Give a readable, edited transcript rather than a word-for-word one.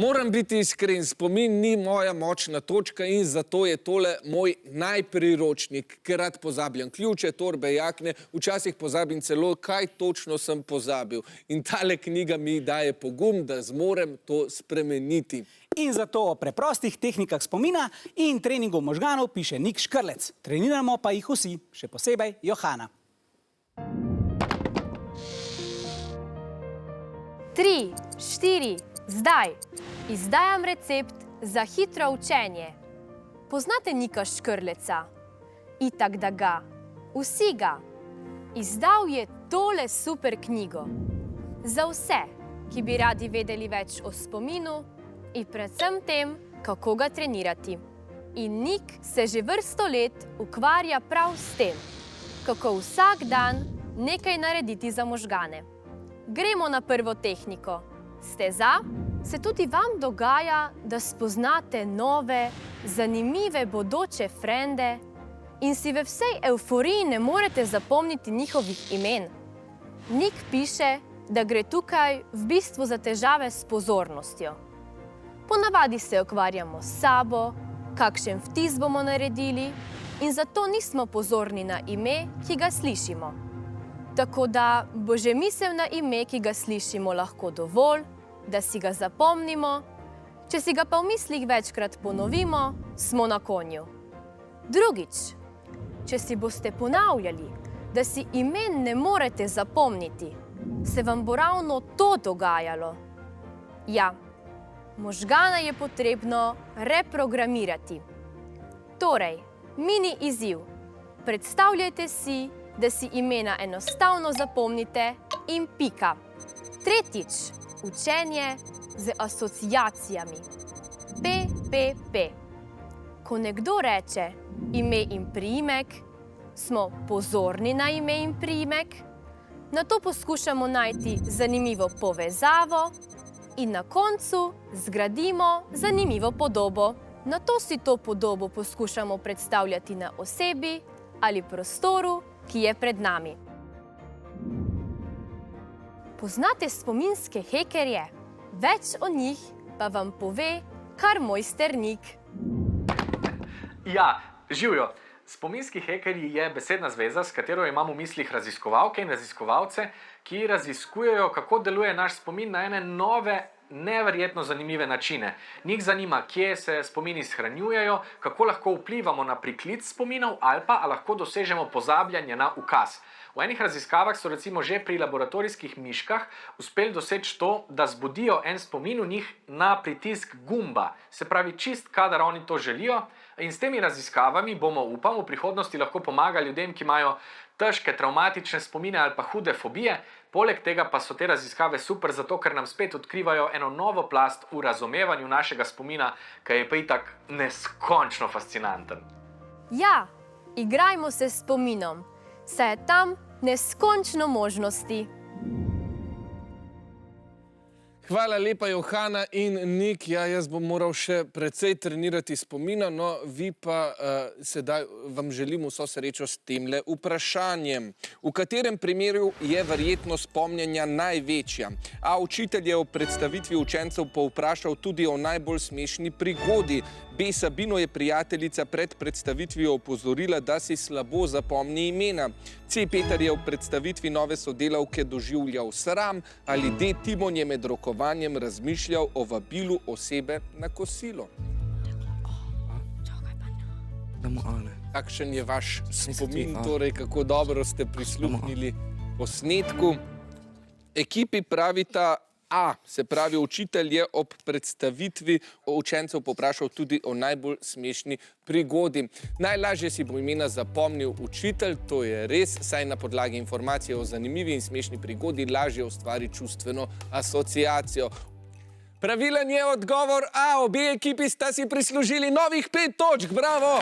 Moram biti iskren, spomin ni moja močna točka in zato je tole moj najpriročnik, ker rad pozabljam ključe, torbe, jakne, včasih pozabim celo, kaj točno sem pozabil. In tale knjiga mi daje pogum, da zmorem to spremeniti. In zato o preprostih tehnikah spomina in treningu možganov piše Nik Škrlec. Treniramo pa jih vsi, še posebej Johana. 3, 4, zdaj. Izdajam recept za hitro učenje. Poznate Nika Škrleca? Itak da ga. Vsi ga. Izdal je tole super knjigo. Za vse, ki bi radi vedeli več o spominu in predvsem tem, kako ga trenirati. In Nik se že vrsto let ukvarja prav s tem, kako vsak dan nekaj narediti za možgane. Gremo na prvo tehniko. Ste za? Se tudi vam dogaja, da spoznate nove, zanimive bodoče frende in si v vsej evforiji ne morete zapomniti njihovih imen? Nik piše, da gre tukaj v bistvu za težave s pozornostjo. Ponavadi se ukvarjamo s sabo, kakšen vtis bomo naredili in zato nismo pozorni na ime, ki ga slišimo. Tako da bo že misel na ime, ki ga slišimo, lahko dovolj, da si ga zapomnimo, če si ga pa v mislih večkrat ponovimo, smo na konju. Drugič, če si boste ponavljali, da si imen ne morete zapomniti, se vam bo ravno to dogajalo. Ja, možgana je potrebno reprogramirati. Torej, mini izziv. Predstavljajte si, da si imena enostavno zapomnite in pika. Tretjič, učenje z asociacijami. PPP. Ko nekdo reče ime in priimek, smo pozorni na ime in priimek, nato poskušamo najti zanimivo povezavo in na koncu zgradimo zanimivo podobo. Nato si to podobo poskušamo predstavljati na osebi ali prostoru, ki je pred nami. Poznate spominske hekerje? Več o njih pa vam pove kar mojster Nik. Ja, živjo. Spominski hekerji je besedna zveza, s katero imamo v mislih raziskovalke in raziskovalce, ki raziskujejo, kako deluje naš spomin na ene nove, neverjetno zanimive načine. Njih zanima, kje se spomini shranjujejo, kako lahko vplivamo na priklic spominov ali pa lahko dosežemo pozabljanje na ukaz. V enih raziskavah so recimo že pri laboratorijskih miškah uspeli doseči to, da zbudijo en spomin v njih na pritisk gumba. Se pravi, čist kadar oni to želijo. In s temi raziskavami bomo, upam, v prihodnosti lahko pomagali ljudem, ki imajo težke travmatične spomine ali pa hude fobije. Poleg tega pa so te raziskave super zato, ker nam spet odkrivajo eno novo plast v razumevanju našega spomina, ki je pa itak neskončno fascinanten. Ja, igrajmo se s spominom, saj je tam neskončno možnosti. Hvala lepa, Johana in Nik. Ja, jaz bom moral še precej trenirati spomina, no vi pa sedaj vam želim vso srečo s temle vprašanjem. V katerem primeru je verjetnost spomnjenja največja? A učitelj je v predstavitvi učencev povprašal tudi o najbolj smešni prigodi. B. Sabino je prijateljica pred predstavitvijo opozorila, da si slabo zapomni imena. C. Peter je v predstavitvi nove sodelavke doživljal sram. Ali D. Timon je med rokovanjem razmišljal o vabilu osebe na kosilo. Kakšen je vaš spomin, torej kako dobro ste prisluhnili posnetku? Ekipi pravita A, se pravi, učitelj je ob predstavitvi učencev povprašal tudi o najbolj smešni prigodi. Najlažje si bo imena zapomnil učitelj, to je res, saj na podlagi informacije o zanimivi in smešni prigodi lažje ustvari čustveno asociacijo. Pravilen je odgovor A, obe ekipi sta si prislužili novih 5 točk, bravo!